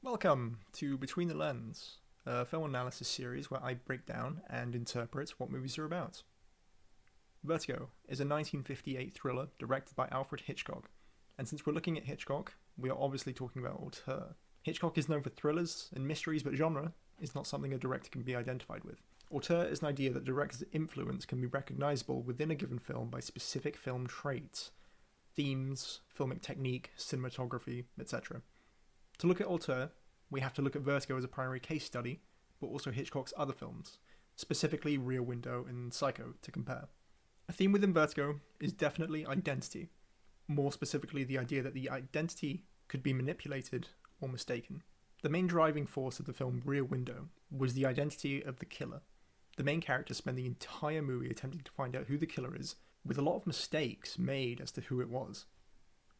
Welcome to Between the Lens, a film analysis series where I break down and interpret what movies are about. Vertigo is a 1958 thriller directed by Alfred Hitchcock, and since we're looking at Hitchcock, we are obviously talking about auteur. Hitchcock is known for thrillers and mysteries, but genre is not something a director can be identified with. Auteur is an idea that a director's influence can be recognizable within a given film by specific film traits, themes, filmic technique, cinematography, etc. To look at auteur, we have to look at Vertigo as a primary case study, but also Hitchcock's other films, specifically Rear Window and Psycho, to compare. A theme within Vertigo is definitely identity, more specifically the idea that the identity could be manipulated or mistaken. The main driving force of the film Rear Window was the identity of the killer. The main characters spend the entire movie attempting to find out who the killer is, with a lot of mistakes made as to who it was.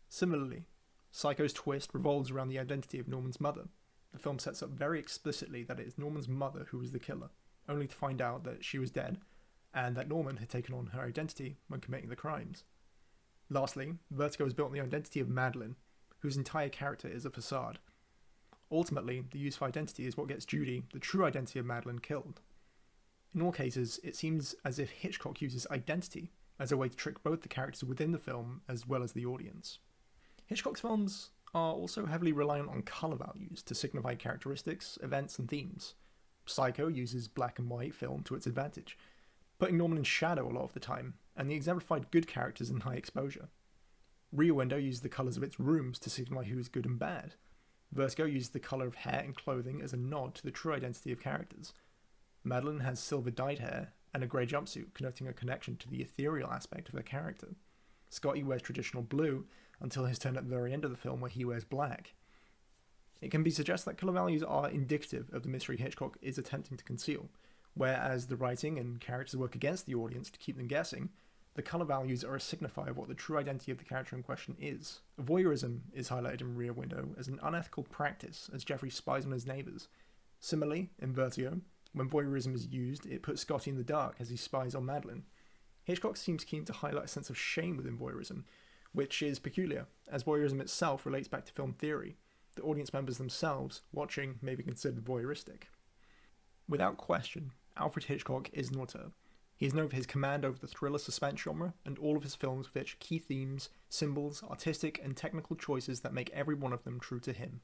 Similarly, Psycho's twist revolves around the identity of Norman's mother. The film sets up very explicitly that it is Norman's mother who was the killer, only to find out that she was dead, and that Norman had taken on her identity when committing the crimes. Lastly, Vertigo is built on the identity of Madeline, whose entire character is a facade. Ultimately, the use of identity is what gets Judy, the true identity of Madeline, killed. In all cases, it seems as if Hitchcock uses identity as a way to trick both the characters within the film as well as the audience. Hitchcock's films are also heavily reliant on colour values to signify characteristics, events, and themes. Psycho uses black and white film to its advantage, putting Norman in shadow a lot of the time, and the exemplified good characters in high exposure. Rear Window uses the colours of its rooms to signify who is good and bad. Vertigo uses the colour of hair and clothing as a nod to the true identity of characters. Madeline has silver dyed hair and a grey jumpsuit, connoting a connection to the ethereal aspect of her character. Scotty wears traditional blue until his turn at the very end of the film where he wears black. It can be suggested that colour values are indicative of the mystery Hitchcock is attempting to conceal, whereas the writing and characters work against the audience to keep them guessing. The colour values are a signifier of what the true identity of the character in question is. Voyeurism is highlighted in Rear Window as an unethical practice as Jeffrey spies on his neighbours. Similarly, in Vertigo, when voyeurism is used, it puts Scotty in the dark as he spies on Madeline. Hitchcock seems keen to highlight a sense of shame within voyeurism, which is peculiar, as voyeurism itself relates back to film theory. The audience members themselves, watching, may be considered voyeuristic. Without question, Alfred Hitchcock is an auteur. He is known for his command over the thriller suspense genre, and all of his films feature key themes, symbols, artistic and technical choices that make every one of them true to him.